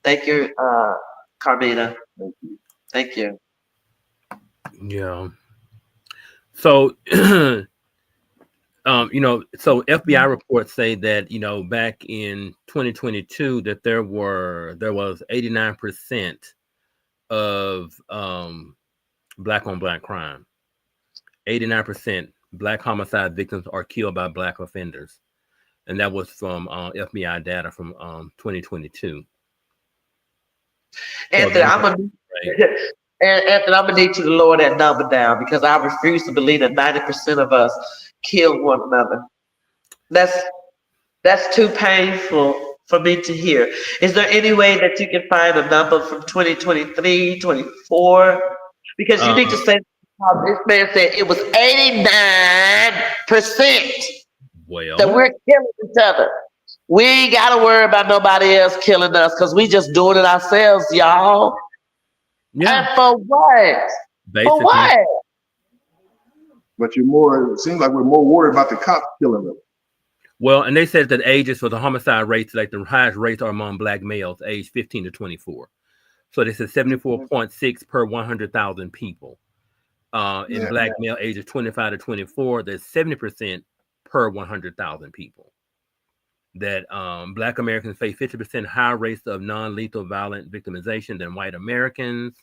Thank you, Carmina. Thank you. Yeah. So, so FBI reports say that, back in 2022, that there was 89% of black on black crime. 89% black homicide victims are killed by black offenders. And that was from FBI data from 2022. Anthony, I'm gonna need you to lower that number down, because I refuse to believe that 90% of us kill one another. That's too painful for me to hear. Is there any way that you can find a number from 2023, 24? Because you need to say, this man said it was 89% that we're killing each other. We ain't got to worry about nobody else killing us, because we just doing it ourselves, y'all. Yeah. And for what? Basically. For what? But it seems like we're more worried about the cops killing them. Well, and they said that ages for the homicide rates, like the highest rates are among black males, aged 15 to 24. So they said 74.6 per 100,000 people. In black male ages 25 to 24, there's 70% per 100,000 people. That black Americans face 50% higher rates of non-lethal violent victimization than white Americans.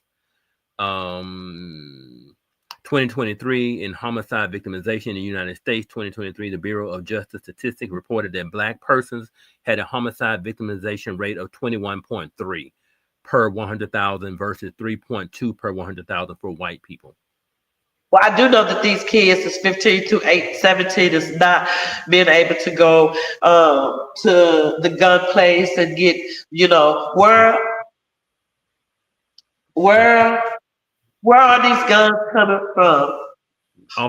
2023 in homicide victimization in the United States, 2023, the Bureau of Justice Statistics reported that black persons had a homicide victimization rate of 21.3 per 100,000 versus 3.2 per 100,000 for white people. Well, I do know that these kids is 15 to 17 is not being able to go to the gun place and get, where are these guns coming from?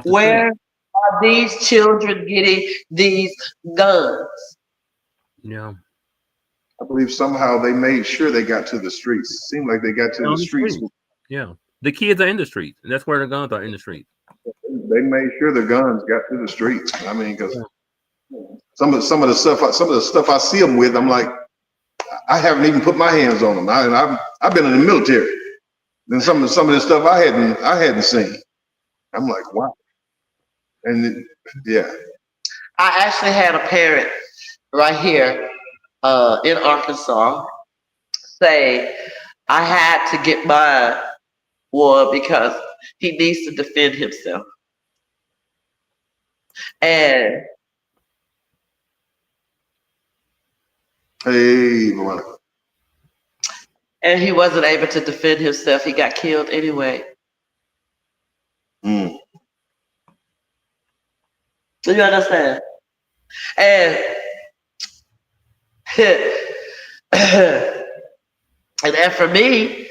Where are these children getting these guns? Yeah. I believe somehow they made sure they got to the streets. It seemed like they got to the streets. Yeah. The kids are in the streets, and that's where the guns are, in the streets. They made sure the guns got to the streets. I mean, because some of the stuff I see them with, I'm like, I haven't even put my hands on them. I've been in the military, and some of the stuff I hadn't seen. I'm like, wow. And I actually had a parent right here in Arkansas say, I had to get my one because he needs to defend himself. And and he wasn't able to defend himself. He got killed anyway. Do you understand? And and then for me,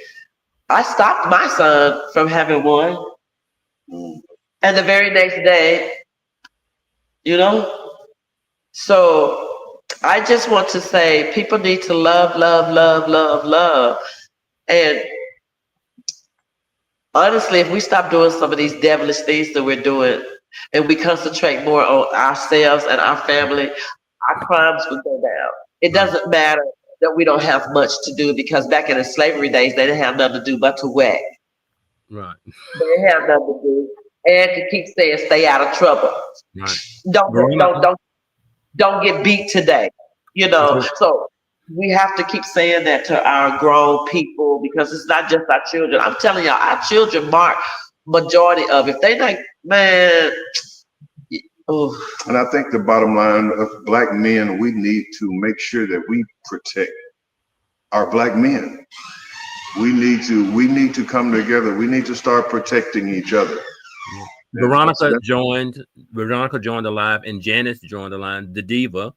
I stopped my son from having one. And the very next day, So I just want to say people need to love, love, love, love, love. And honestly, if we stop doing some of these devilish things that we're doing and we concentrate more on ourselves and our family, our crimes will go down. It doesn't matter that we don't have much to do because back in the slavery days, they didn't have nothing to do but to whack. Right. They didn't have nothing to do. And to keep saying, stay out of trouble. Right. Don't get, Veronica, don't get beat today. You know, so we have to keep saying that to our grown people because it's not just our children. I'm telling y'all, our children mark majority of if they like, man. Oh, And I think the bottom line of Black men, we need to make sure that we protect our Black men. We need to come together. We need to start protecting each other. Veronica joined the live, and Janice joined the line. The diva,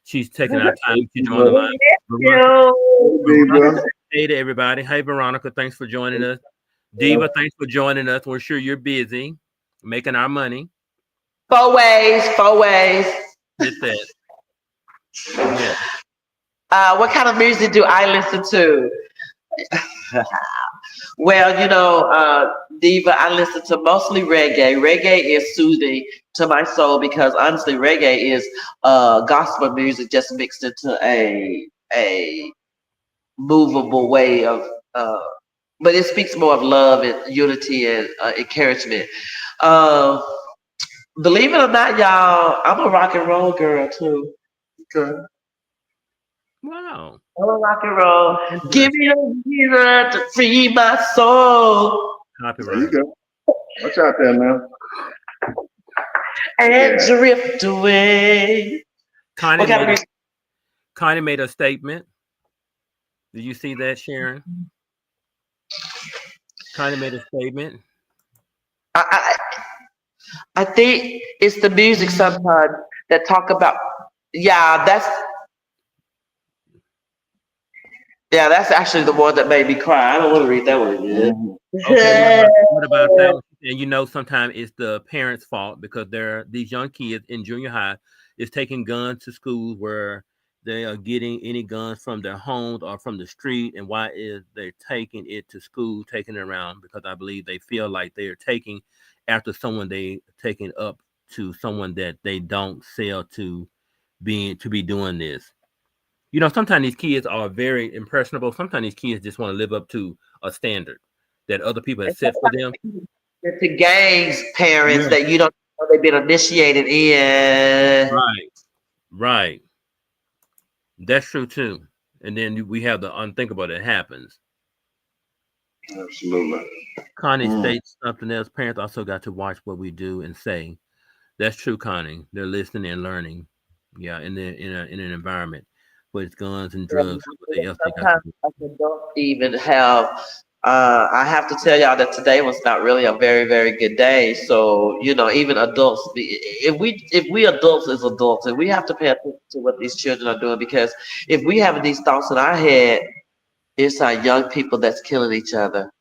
she's taking our time to join the line. Veronica, hey to everybody. Hey Veronica, thanks for joining us. Diva, thanks for joining us. We're sure you're busy making our money. 4 ways. Hit that. Yeah. What kind of music do I listen to? Well, Diva, I listen to mostly reggae. Reggae is soothing to my soul because honestly, reggae is gospel music just mixed into a movable way of, but it speaks more of love and unity and encouragement. Uh, Believe it or not, y'all, I'm a rock and roll girl too. Okay. Wow. I'm a rock and roll. Give me the reason to free my soul. There you go. Watch out there now. And drift away. Connie made a statement. Did you see that, Sharon? Connie made a statement. I think it's the music sometimes that talk about. That's actually the one that made me cry. I don't want to read that one again. Okay, what about that? And sometimes it's the parents' fault because these young kids in junior high is taking guns to school where they are getting any guns from their homes or from the street. And why is they're taking it to school, taking it around? Because I believe they feel like they are taking after someone they taking up to someone that they don't sell to be doing this. Sometimes these kids are very impressionable. Sometimes these kids just want to live up to a standard that other people have set for them. To gangs, parents that you don't know they've been initiated in. Right. That's true too. And then we have the unthinkable that happens. Absolutely. Connie states something else. Parents also got to watch what we do and say. That's true, Connie. They're listening and learning. Yeah, in an environment with guns and drugs. Sometimes adults even have. I have to tell y'all that today was not really a very, very good day. So even adults, if we adults as adults, and we have to pay attention to what these children are doing because if we have these thoughts in our head, it's our young people that's killing each other.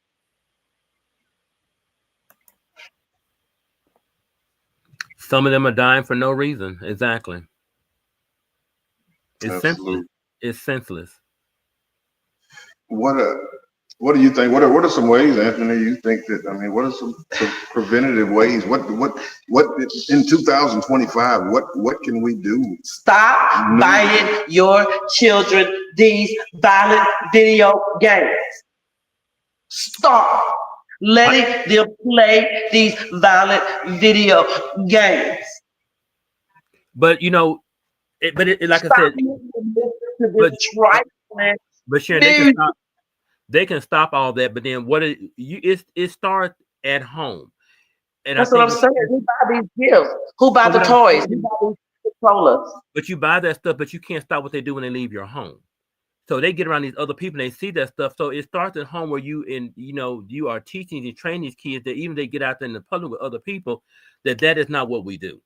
Some of them are dying for no reason. Exactly. It's senseless. It's senseless. What do you think? What are some ways, Anthony? You think that? I mean, what are some preventative ways? What in 2025? What can we do? Stop buying your children these violent video games. Stop letting them play these violent video games. But like I said, but Sharon, they can stop all that. But then it starts at home. And that's what I'm saying. Who buy these gifts? Who buy the toys? Who buy these controllers? But you buy that stuff, but you can't stop what they do when they leave your home. So they get around these other people and they see that stuff. So it starts at home where you are teaching and training these kids that even they get out there in the public with other people, that is not what we do.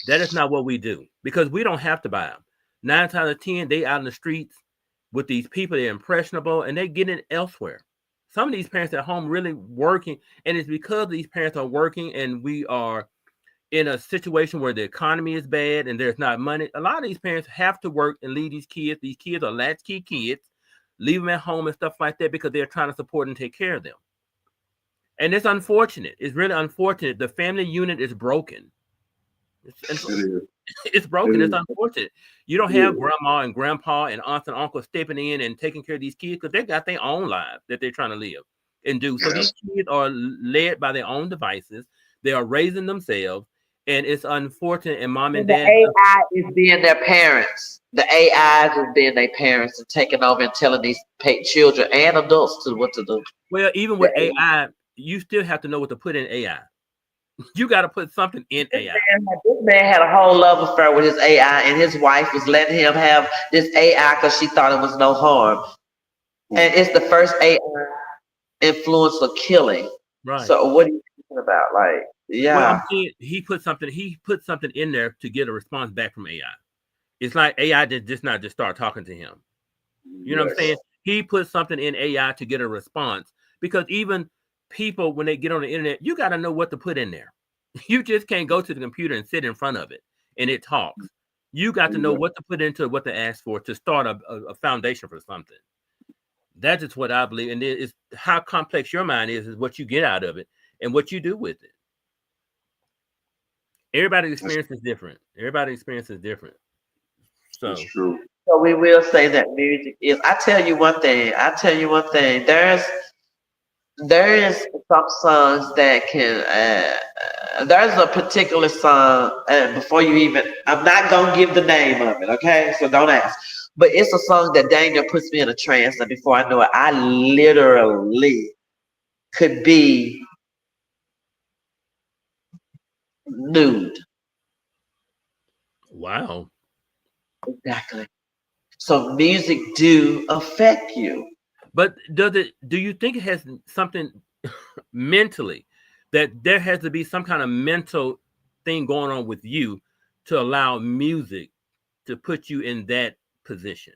That is not what we do because we don't have to buy them. 9 times out of 10, they out in the streets with these people. They're impressionable and they get it elsewhere. Some of these parents at home really working, and it's because these parents are working and we are, in a situation where the economy is bad and there's not money, a lot of these parents have to work and leave these kids. These kids are latchkey kids, leave them at home and stuff like that because they're trying to support and take care of them. And it's unfortunate. It's really unfortunate. The family unit is broken. It's broken. It's unfortunate. You don't have grandma and grandpa and aunts and uncles stepping in and taking care of these kids because they got their own lives that they're trying to live and do. So these kids are led by their own devices. They are raising themselves, and it's unfortunate. And mom and dad, the AI is being their parents. The AI is being their parents and taking over and telling these children and adults to what to do. well, even with AI, you still have to know what to put in AI. You got to put something in AI. This man had a whole love affair with his AI, and his wife was letting him have this AI because she thought it was no harm. And it's the first AI influence of killing. Right. So what are you thinking about? Like, yeah. Well, I'm saying he put something in there to get a response back from AI. It's like AI did just not just start talking to him. You know what I'm saying? He put something in AI to get a response because even people, when they get on the internet, you got to know what to put in there. You just can't go to the computer and sit in front of it and it talks. You got to know what to put into what to ask for to start a foundation for something. That's just what I believe. And it's how complex your mind is what you get out of it and what you do with it. Everybody's experience is different. Everybody's experience is different. So It's true. So we will say that music is. I tell you one thing. There is some songs that can. There's a particular song, and before you even, I'm not gonna give the name of it, okay? So don't ask. But it's a song that Daniel puts me in a trance, and before I know it, I literally could be nude. wow. Exactly. So music do affect you. But do you think it has something mentally that there has to be some kind of mental thing going on with you to allow music to put you in that position?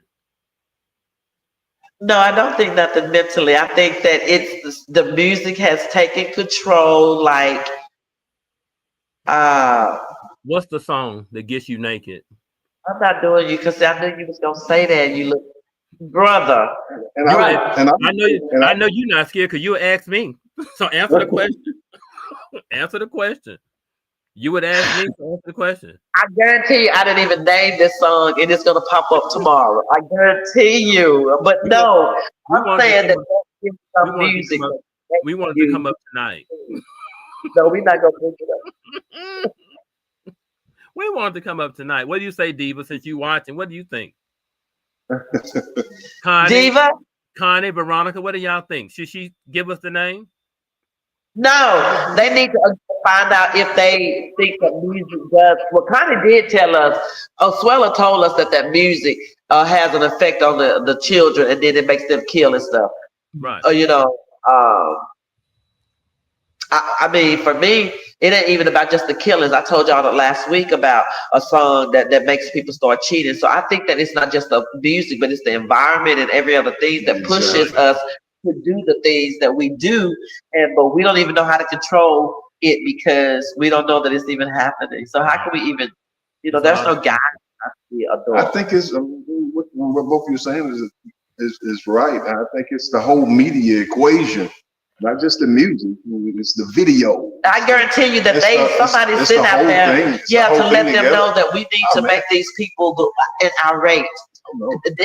No, I don't think nothing mentally. I think that it's the music has taken control. Like, uh, What's the song that gets you naked? I'm not doing you because I knew you was gonna say that. You look, brother. And I know you're not scared because you would ask me. So answer the question. Answer the question. You would ask me to answer the question. I guarantee you, I didn't even name this song, and it's gonna pop up tomorrow. I guarantee you. But no, I'm saying that give some music. We wanted to come up tonight. No, we're not gonna bring it up. We wanted to come up tonight. What do you say, Diva? Since you watching, what do you think? Diva? Connie, Veronica, what do y'all think? Should she give us the name? No, they need to find out if they think that music does. Well, Connie did tell us. Oswella told us that music has an effect on the children, and then it makes them kill and stuff. Right. You know, I mean, for me, it ain't even about just the killings. I told y'all last week about a song that makes people start cheating. So I think that it's not just the music, but it's the environment and every other thing that pushes us to do the things that we do. But we don't even know how to control it because we don't know that it's even happening. So how can we even, there's no guidance. I think it's what both of you are saying is right. I think it's the whole media equation. Not just the music, it's the video. I guarantee you that somebody's sitting out there, to let them know that we need to make these people go irate.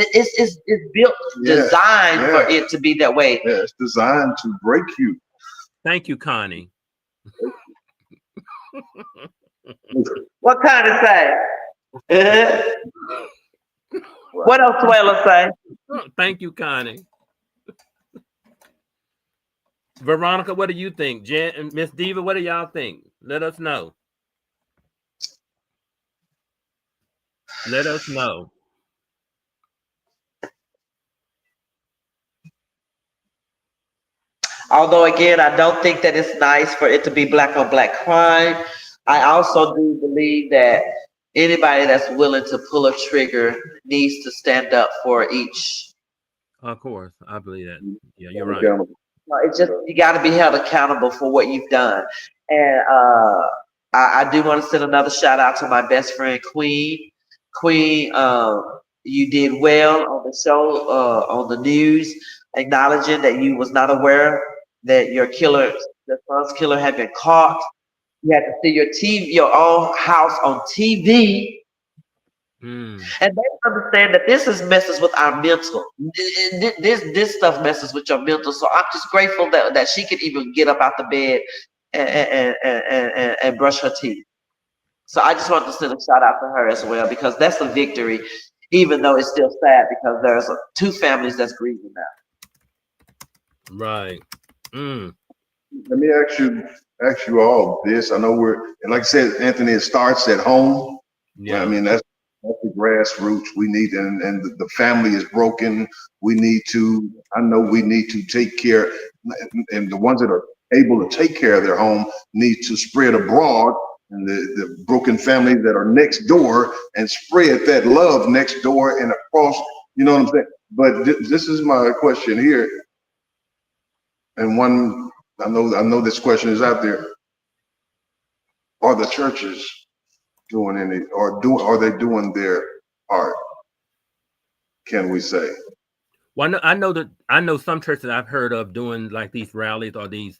It's built, designed for it to be that way. Yeah, it's designed to break you. Thank you, Connie. What kind of say? What else Swella say? Thank you, Connie. Veronica, what do you think? Jen and Miss Diva, what do y'all think? Let us know. Let us know. Although, again, I don't think that it's nice for it to be black on black crime. I also do believe that anybody that's willing to pull a trigger needs to stand up for each. Of course, I believe that. Yeah, you're right. It's just you got to be held accountable for what you've done, and I do want to send another shout out to my best friend Queen. Queen, you did well on the show, on the news, acknowledging that you was not aware that your killer, your son's killer, had been caught. You had to see your own house on TV, Mm. and they understand that this is messes with our mental. This stuff messes with your mental. So I'm just grateful that she could even get up out the bed and brush her teeth. So I just wanted to send a shout out to her as well because that's a victory, even though it's still sad because there's two families that's grieving now. Right. Mm. Let me ask you all this. I know and like I said, Anthony, it starts at home. Yeah. I mean, that's the grassroots. We need, and the family is broken. I know we need to take care, and the ones that are able to take care of their home need to spread abroad, and the broken families that are next door and spread that love next door and across, you know what I'm saying? But this is my question here. And one, I know this question is out there. Are the churches doing any, are they doing their part? Can we say? Well, I know some churches I've heard of doing like these rallies or these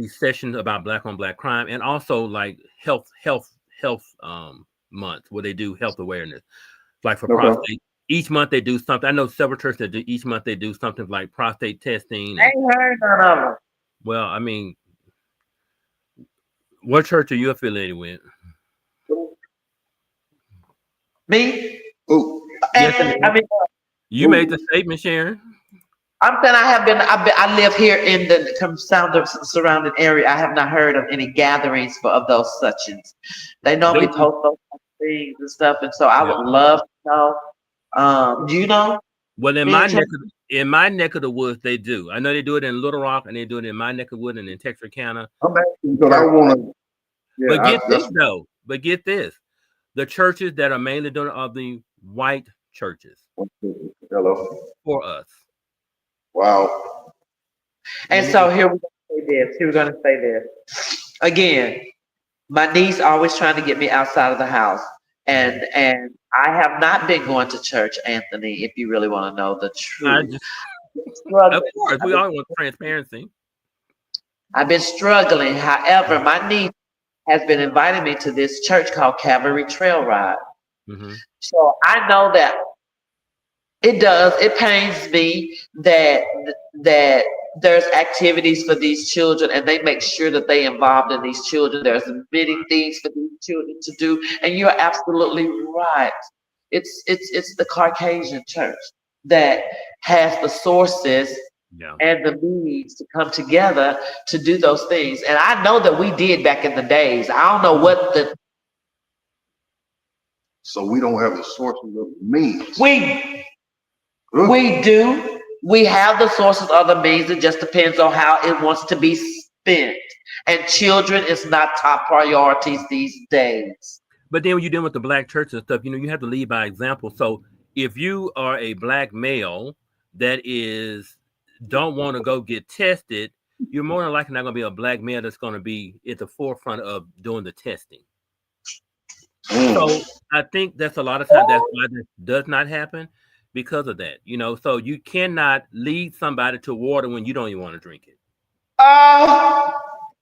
sessions about black on black crime, and also like health month where they do health awareness, like for prostate. Each month they do something. I know several churches that do each month they do something like prostate testing. I ain't heard none of them. Well, I mean, what church are you affiliated with? Me? Oh, Anthony, I mean, you made the statement, Sharon. I'm saying I live here in the surrounding area. I have not heard of any gatherings of those suchins. They normally post those things and stuff, and so I would love to know. Do you know? Well, in my neck of the woods, they do. I know they do it in Little Rock, and they do it in my neck of the woods and in Texarkana. I'm asking because I want to. Yeah, but get this: the churches that are mainly doing are the white churches. Hello. For us. Wow. And so here we're going to say this. Again, my niece always trying to get me outside of the house. And I have not been going to church, Anthony, if you really want to know the truth. Of course, we all want transparency. I've been struggling. However, my niece has been inviting me to this church called Calvary Trail Ride. Mm-hmm. So I know that it pains me that there's activities for these children and they make sure that they involved in these children. There's many things for these children to do. And you're absolutely right. It's the Caucasian church that has the sources and the means to come together to do those things. And I know that we did back in the days. I don't know what So we don't have the sources of the means. We do. We have the sources of the means. It just depends on how it wants to be spent. And children is not top priorities these days. But then when you're dealing with the black church and stuff, you have to lead by example. So if you are a black male that don't want to go get tested, you're more than likely not going to be a black male that's going to be at the forefront of doing the testing. So I think that's a lot of times that's why this does not happen. Because of that, so you cannot lead somebody to water when you don't even want to drink it.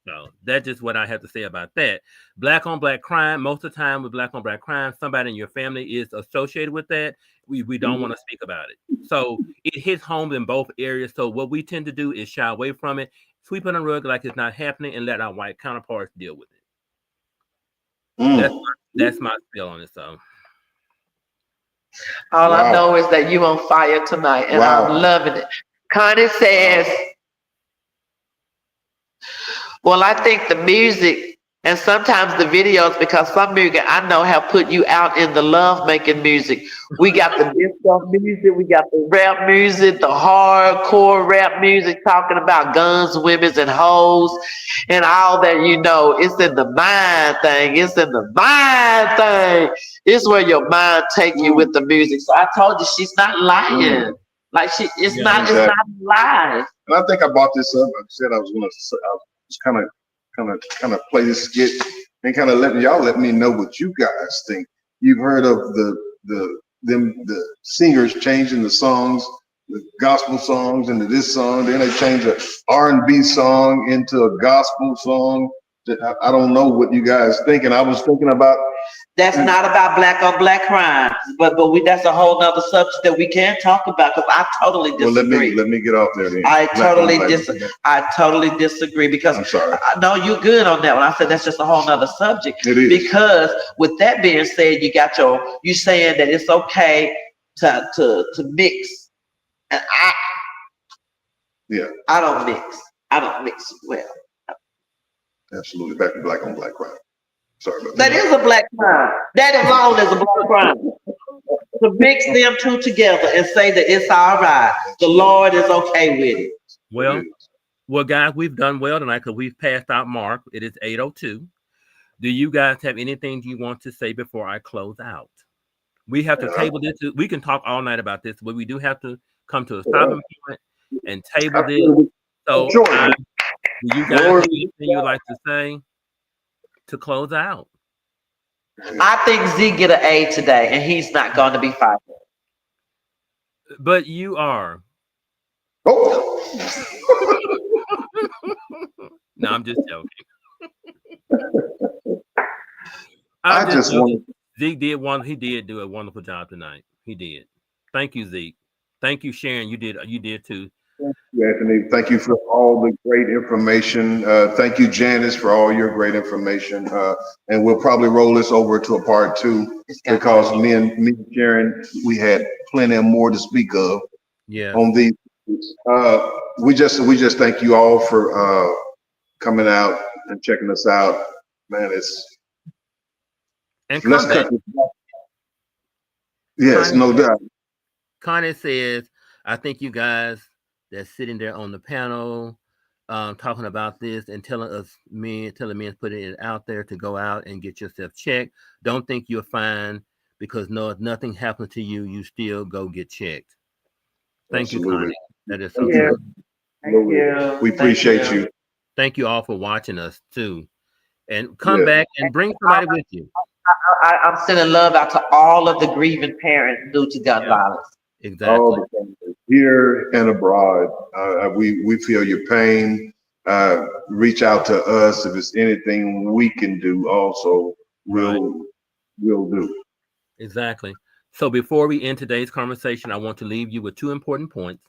So that's just what I have to say about that. Black on black crime, most of the time with black on black crime, somebody in your family is associated with that. We don't want to speak about it. So it hits home in both areas. So what we tend to do is shy away from it, sweep it on the rug like it's not happening, and let our white counterparts deal with it. That's my feel on it. So. All I know is that you on fire tonight, and I'm loving it. Connie says, well, I think the music and sometimes the videos, because some music I know have put you out in the love-making music. We got the disco music, we got the rap music, the hardcore rap music talking about guns, women, and hoes, and all that. It's in the mind thing. It's in the mind thing. It's where your mind take you with the music. So I told you she's not lying. Like it's not a lie. And I think I brought this up. I said I was kind of kind of play this skit and kind of let me know what you guys think. You've heard of the singers changing the songs, the gospel songs into this song, then they change a R&B song into a gospel song. I don't know what you guys think, and I was thinking about. That's not about black on black crime, but that's a whole nother subject that we can't talk about because I totally disagree. Well, let me get off there then. I totally disagree because I'm sorry. No, you're good on that one. I said that's just a whole nother subject. It is. Because with that being said, you saying that it's okay to mix, and I don't mix. I don't mix well. Absolutely. Back to black on black crime. Sorry about that. That is a black crime. That alone is a black crime. To mix them two together and say that it's all right. The Lord is okay with it. Well, guys, we've done well tonight because we've passed out mark. It is 8:02. Do you guys have anything you want to say before I close out? We have to table this. We can talk all night about this, but we do have to come to a stopping point and table this. So, do you guys have anything you would like to say to close out? I think Z get an A today, and he's not going to be fired. But you are. Oh. No, I'm just joking. I just want Zeke he did do a wonderful job tonight. He did. Thank you, Zeke. Thank you, Sharon. You did too. Thank you, Anthony. Thank you for all the great information. Thank you, J.A.Z.S, for all your great information. And we'll probably roll this over to a part 2 because me and Sharon, we had plenty more to speak of. Yeah. On these, we just thank you all for coming out and checking us out. Man, let's cut this back. Yes, no doubt. Connie says, I think you guys that's sitting there on the panel talking about this and telling men putting it out there to go out and get yourself checked. Don't think you're fine because if nothing happens to you, you still go get checked. Thank you, Connie. That is so true. Thank you. We appreciate you. Thank you all for watching us too. And come back and bring somebody with you. I'm sending love out to all of the grieving parents due to gun violence. Exactly. All the families here and abroad. We feel your pain. Reach out to us if it's anything we can do. Also, we'll do. Exactly. So before we end today's conversation, I want to leave you with 2 important points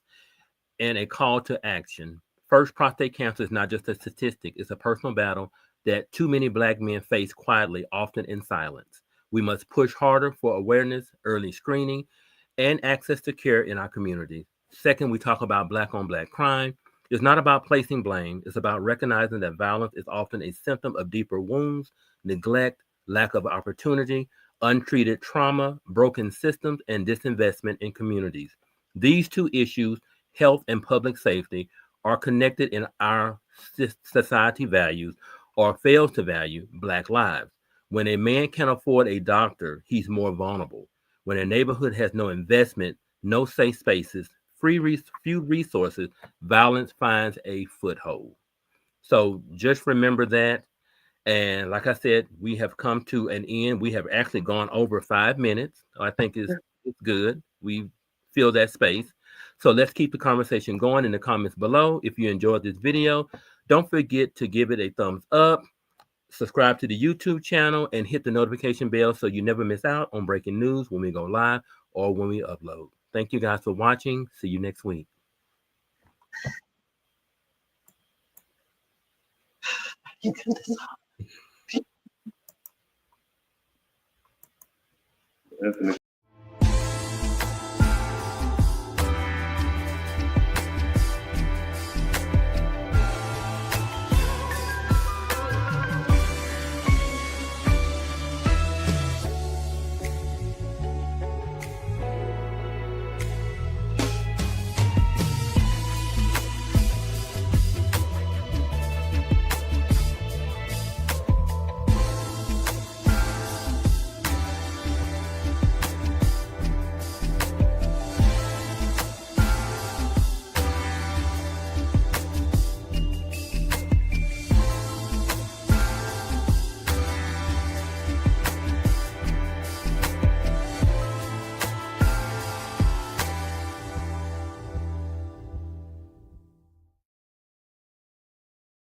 and a call to action. First, prostate cancer is not just a statistic; it's a personal battle that too many Black men face quietly, often in silence. We must push harder for awareness, early screening, and access to care in our community. Second, we talk about Black on Black crime. It's not about placing blame. It's about recognizing that violence is often a symptom of deeper wounds, neglect, lack of opportunity, untreated trauma, broken systems, and disinvestment in communities. These 2 issues, health and public safety, are connected in our society values or fails to value Black lives. When a man can't afford a doctor, he's more vulnerable. When a neighborhood has no investment, no safe spaces, few resources, violence finds a foothold. So just remember that. And like I said, we have come to an end. We have actually gone over 5 minutes. I think it's good. We fill that space. So let's keep the conversation going in the comments below. If you enjoyed this video, don't forget to give it a thumbs up, subscribe to the YouTube channel, and hit the notification bell so you never miss out on breaking news when we go live or when we upload. Thank you guys for watching. See you next week. Anthony.